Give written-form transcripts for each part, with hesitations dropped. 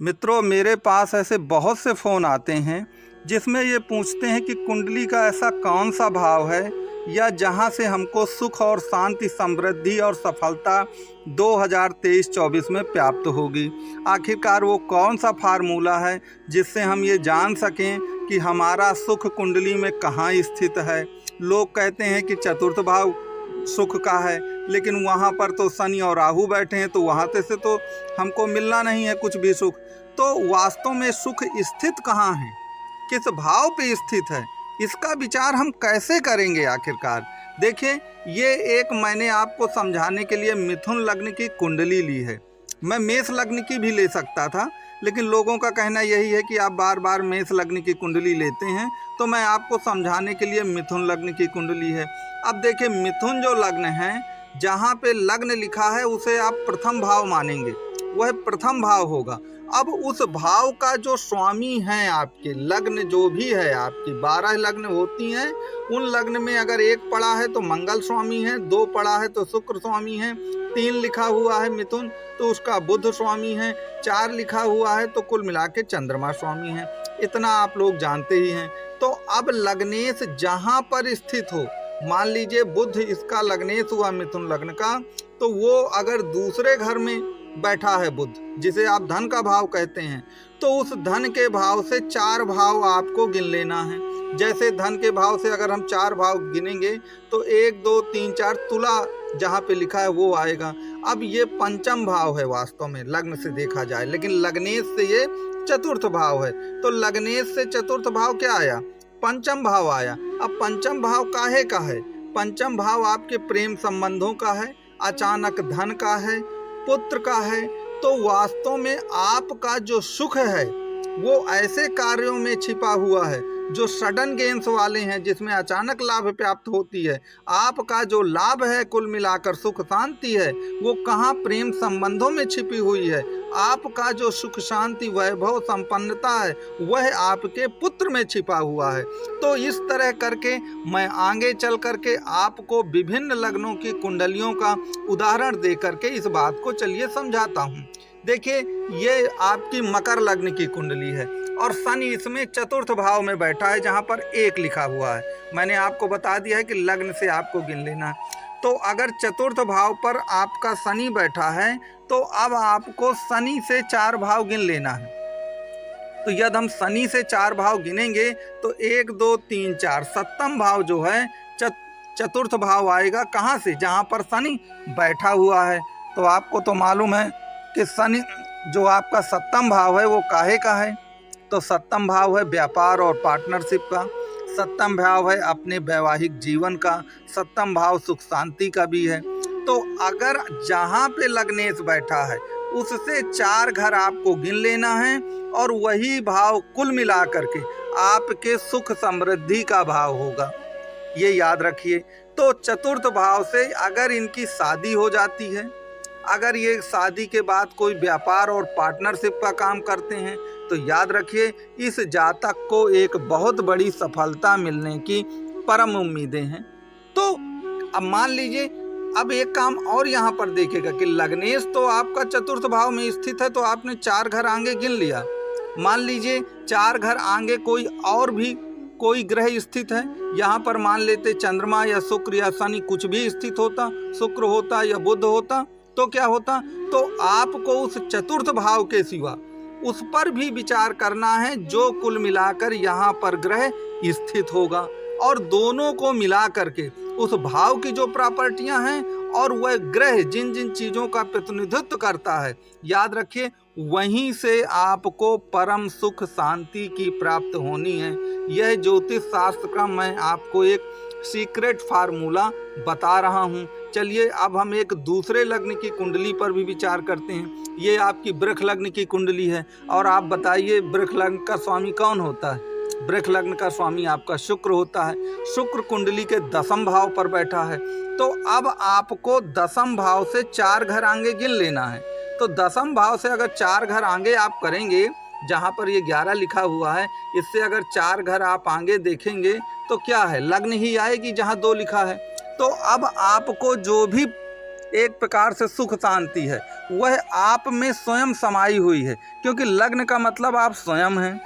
मित्रों, मेरे पास ऐसे बहुत से फ़ोन आते हैं जिसमें ये पूछते हैं कि कुंडली का ऐसा कौन सा भाव है या जहाँ से हमको सुख और शांति, समृद्धि और सफलता 2023-24 में प्राप्त होगी। आखिरकार वो कौन सा फार्मूला है जिससे हम ये जान सकें कि हमारा सुख कुंडली में कहाँ स्थित है। लोग कहते हैं कि चतुर्थ भाव सुख का है, लेकिन वहाँ पर तो शनि और राहु बैठे हैं, तो वहाँ से तो हमको मिलना नहीं है कुछ भी सुख। तो वास्तव में सुख स्थित कहाँ है, किस भाव पे स्थित है, इसका विचार हम कैसे करेंगे आखिरकार। देखिए, ये एक मैंने आपको समझाने के लिए मिथुन लग्न की कुंडली ली है। मैं मेष लग्न की भी ले सकता था, लेकिन लोगों का कहना यही है कि आप बार बार मेष लग्न की कुंडली लेते हैं, तो मैं आपको समझाने के लिए मिथुन लग्न की कुंडली है। अब देखिए, मिथुन जो लग्न है, जहाँ पे लग्न लिखा है उसे आप प्रथम भाव मानेंगे, वह प्रथम भाव होगा। अब उस भाव का जो स्वामी है, आपके लग्न जो भी है, आपकी 12 लग्न होती हैं, उन लग्न में अगर एक पड़ा है तो मंगल स्वामी है, 2 पड़ा है तो शुक्र स्वामी है, 3 लिखा हुआ है मिथुन तो उसका बुध स्वामी है, 4 लिखा हुआ है तो कुल मिला के चंद्रमा स्वामी है। इतना आप लोग जानते ही हैं। तो अब लग्नेश जहाँ पर स्थित हो, मान लीजिए बुध इसका लग्नेश हुआ मिथुन लग्न का, तो वो अगर दूसरे घर में बैठा है बुध, जिसे आप धन का भाव कहते हैं, तो उस धन के भाव से 4 भाव आपको गिन लेना है। जैसे धन के भाव से अगर हम 4 भाव गिनेंगे तो 1 2 3 4 तुला जहाँ पे लिखा है वो आएगा। अब ये पंचम भाव है वास्तव में लग्न से देखा जाए, लेकिन लग्नेश से ये चतुर्थ भाव है। तो लग्नेश से चतुर्थ भाव क्या आया? पंचम भाव आया। अब पंचम भाव काहे का है? पंचम भाव आपके प्रेम संबंधों का है, अचानक धन का है, पुत्र का है। तो वास्तव में आपका जो सुख है वो ऐसे कार्यों में छिपा हुआ है जो सडन गेन्स वाले हैं, जिसमें अचानक लाभ प्राप्त होती है। आपका जो लाभ है, कुल मिलाकर सुख शांति है, वो कहाँ? प्रेम संबंधों में छिपी हुई है। आपका जो सुख शांति, वैभव, संपन्नता है, वह आपके पुत्र में छिपा हुआ है। तो इस तरह करके मैं आगे चल करके आपको विभिन्न लग्नों की कुंडलियों का उदाहरण दे करके इस बात को चलिए समझाता हूँ। देखिए, ये आपकी मकर लग्न की कुंडली है और शनि इसमें चतुर्थ भाव में बैठा है, जहाँ पर 1 लिखा हुआ है। मैंने आपको बता दिया है कि लग्न से आपको गिन लेना है। तो अगर चतुर्थ भाव पर आपका शनि बैठा है, तो अब आपको शनि से 4 भाव गिन लेना है। तो यदि हम शनि से 4 भाव गिनेंगे तो 1 2 3 4 सप्तम भाव जो है चतुर्थ भाव आएगा। कहाँ से? जहाँ पर शनि बैठा हुआ है। तो आपको तो मालूम है कि शनि जो आपका सप्तम भाव है वो काहे का है? तो सप्तम भाव है व्यापार और पार्टनरशिप का, सप्तम भाव है अपने वैवाहिक जीवन का, सप्तम भाव सुख शांति का भी है। तो अगर जहाँ पे लग्नेश बैठा है उससे 4 घर आपको गिन लेना है और वही भाव कुल मिला करके आपके सुख समृद्धि का भाव होगा, ये याद रखिए। तो चतुर्थ भाव से अगर इनकी शादी हो जाती है, अगर ये शादी के बाद कोई व्यापार और पार्टनरशिप का काम करते हैं, तो याद रखिए इस जातक को एक बहुत बड़ी सफलता मिलने की परम उम्मीदें हैं। तो अब मान लीजिए, अब एक काम और यहाँ पर देखेगा कि लग्नेश तो आपका चतुर्थ भाव में स्थित है, तो आपने 4 घर आगे गिन लिया। मान लीजिए 4 घर आगे कोई और भी कोई ग्रह स्थित है, यहाँ पर मान लेते चंद्रमा या शुक्र या शनि कुछ भी स्थित होता, शुक्र होता या बुध होता, तो क्या होता? तो आपको उस चतुर्थ भाव के सिवा उस पर भी विचार करना है जो कुल मिलाकर यहाँ पर ग्रह स्थित होगा, और दोनों को मिला करके उस भाव की जो प्रॉपर्टियां हैं और वह ग्रह जिन जिन चीज़ों का प्रतिनिधित्व करता है, याद रखिए वहीं से आपको परम सुख शांति की प्राप्त होनी है। यह ज्योतिष शास्त्र का मैं आपको एक सीक्रेट फार्मूला बता रहा हूँ। चलिए अब हम एक दूसरे लग्न की कुंडली पर भी विचार करते हैं। ये आपकी वृष लग्न की कुंडली है, और आप बताइए वृष लग्न का स्वामी कौन होता है? वृष लग्न का स्वामी आपका शुक्र होता है। शुक्र कुंडली के 10वें भाव पर बैठा है। तो अब आपको 10वें भाव से 4 घर आगे गिन लेना है। तो 10वें भाव से अगर 4 घर आगे आप करेंगे, जहाँ पर ये 11 लिखा हुआ है, इससे अगर 4 घर आप आगे देखेंगे तो क्या है? लग्न ही आएगी जहाँ 2 लिखा है। तो अब आपको जो भी एक प्रकार से सुख शांति है वह आप में स्वयं समाई हुई है, क्योंकि लग्न का मतलब आप स्वयं हैं,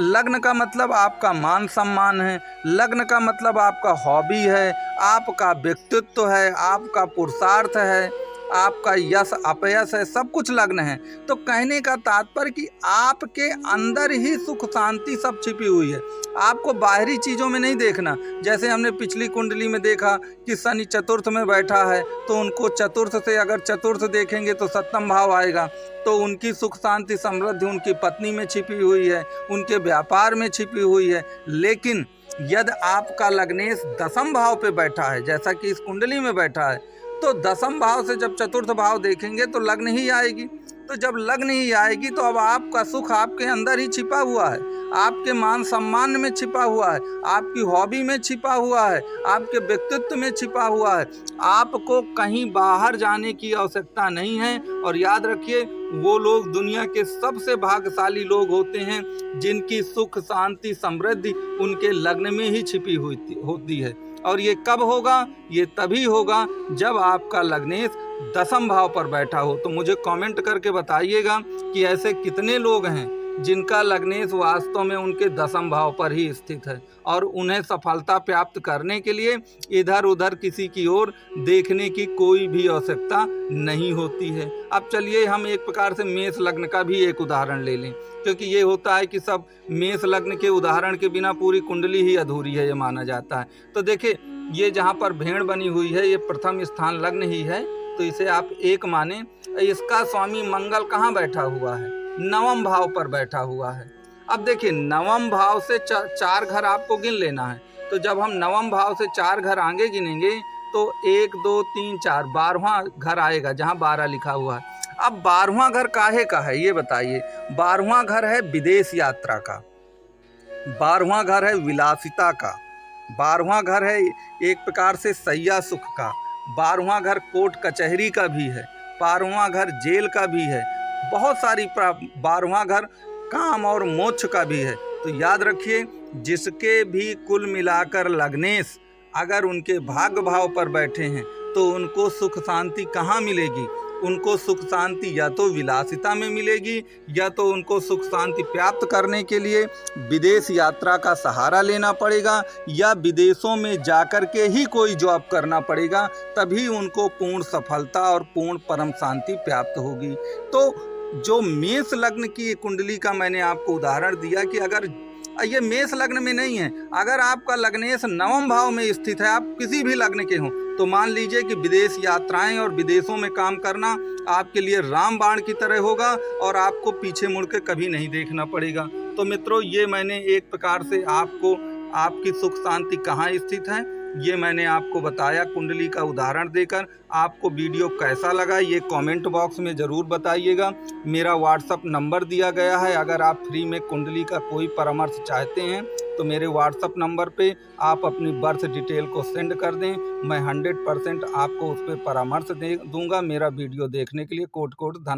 लग्न का मतलब आपका मान सम्मान है, लग्न का मतलब आपका हॉबी है, आपका व्यक्तित्व है, आपका पुरुषार्थ है, आपका यश अपयश है, सब कुछ लग्न है। तो कहने का तात्पर्य कि आपके अंदर ही सुख शांति सब छिपी हुई है, आपको बाहरी चीज़ों में नहीं देखना। जैसे हमने पिछली कुंडली में देखा कि शनि चतुर्थ में बैठा है, तो उनको चतुर्थ से अगर चतुर्थ देखेंगे तो सप्तम भाव आएगा, तो उनकी सुख शांति समृद्धि उनकी पत्नी में छिपी हुई है, उनके व्यापार में छिपी हुई है। लेकिन यदि आपका लग्नेश दसम भाव पे बैठा है, जैसा कि इस कुंडली में बैठा है, तो दसम भाव से जब चतुर्थ भाव देखेंगे तो लग्न ही आएगी। तो जब लग्न ही आएगी तो अब आपका सुख आपके अंदर ही छिपा हुआ है, आपके मान सम्मान में छिपा हुआ है, आपकी हॉबी में छिपा हुआ है, आपके व्यक्तित्व में छिपा हुआ है। आपको कहीं बाहर जाने की आवश्यकता नहीं है। और याद रखिए, वो लोग दुनिया के सबसे भाग्यशाली लोग होते हैं जिनकी सुख शांति समृद्धि उनके लग्न में ही छिपी हुई होती है। और ये कब होगा? ये तभी होगा जब आपका लग्नेश दसम भाव पर बैठा हो। तो मुझे कमेंट करके बताइएगा कि ऐसे कितने लोग हैं जिनका लग्नेश वास्तव में उनके दसम भाव पर ही स्थित है और उन्हें सफलता प्राप्त करने के लिए इधर उधर किसी की ओर देखने की कोई भी आवश्यकता नहीं होती है। अब चलिए हम एक प्रकार से मेष लग्न का भी एक उदाहरण ले लें, क्योंकि ये होता है कि सब मेष लग्न के उदाहरण के बिना पूरी कुंडली ही अधूरी है, ये माना जाता है। तो देखिए, ये जहाँ पर भेड़ बनी हुई है, ये प्रथम स्थान लग्न ही है, तो इसे आप एक माने। इसका स्वामी मंगल कहाँ बैठा हुआ है? नवम भाव पर बैठा हुआ है। अब देखिए, नवम भाव से चार घर आपको गिन लेना है। तो जब हम नवम भाव से चार घर आगे गिनेंगे तो 1 2 3 4 12वां घर आएगा, जहाँ 12 लिखा हुआ है। अब 12वां घर काहे का है ये बताइए? 12वां घर है विदेश यात्रा का, 12वां घर है विलासिता का, 12वां घर है एक प्रकार से सैया सुख का, 12वां घर कोर्ट कचहरी का भी है, 12वां घर जेल का भी है, बहुत सारी 12वां घर काम और मोक्ष का भी है। तो याद रखिए, जिसके भी कुल मिलाकर लग्नेश अगर उनके भाग्य भाव पर बैठे हैं तो उनको सुख शांति कहाँ मिलेगी? उनको सुख शांति या तो विलासिता में मिलेगी, या तो उनको सुख शांति प्राप्त करने के लिए विदेश यात्रा का सहारा लेना पड़ेगा, या विदेशों में जाकर के ही कोई जॉब करना पड़ेगा, तभी उनको पूर्ण सफलता और पूर्ण परम शांति प्राप्त होगी। तो जो मेष लग्न की कुंडली का मैंने आपको उदाहरण दिया कि अगर ये मेष लग्न में नहीं है, अगर आपका लग्नेश नवम भाव में स्थित है, आप किसी भी लग्न के हों, तो मान लीजिए कि विदेश यात्राएं और विदेशों में काम करना आपके लिए रामबाण की तरह होगा और आपको पीछे मुड़ के कभी नहीं देखना पड़ेगा। तो मित्रों, ये मैंने एक प्रकार से आपको आपकी सुख शांति कहाँ स्थित है ये मैंने आपको बताया कुंडली का उदाहरण देकर। आपको वीडियो कैसा लगा ये कमेंट बॉक्स में ज़रूर बताइएगा। मेरा व्हाट्सअप नंबर दिया गया है, अगर आप फ्री में कुंडली का कोई परामर्श चाहते हैं तो मेरे व्हाट्सअप नंबर पे आप अपनी बर्थ डिटेल को सेंड कर दें, मैं 100% आपको उस पर परामर्श दूंगा। मेरा वीडियो देखने के लिए कोट कोट धन्यवाद।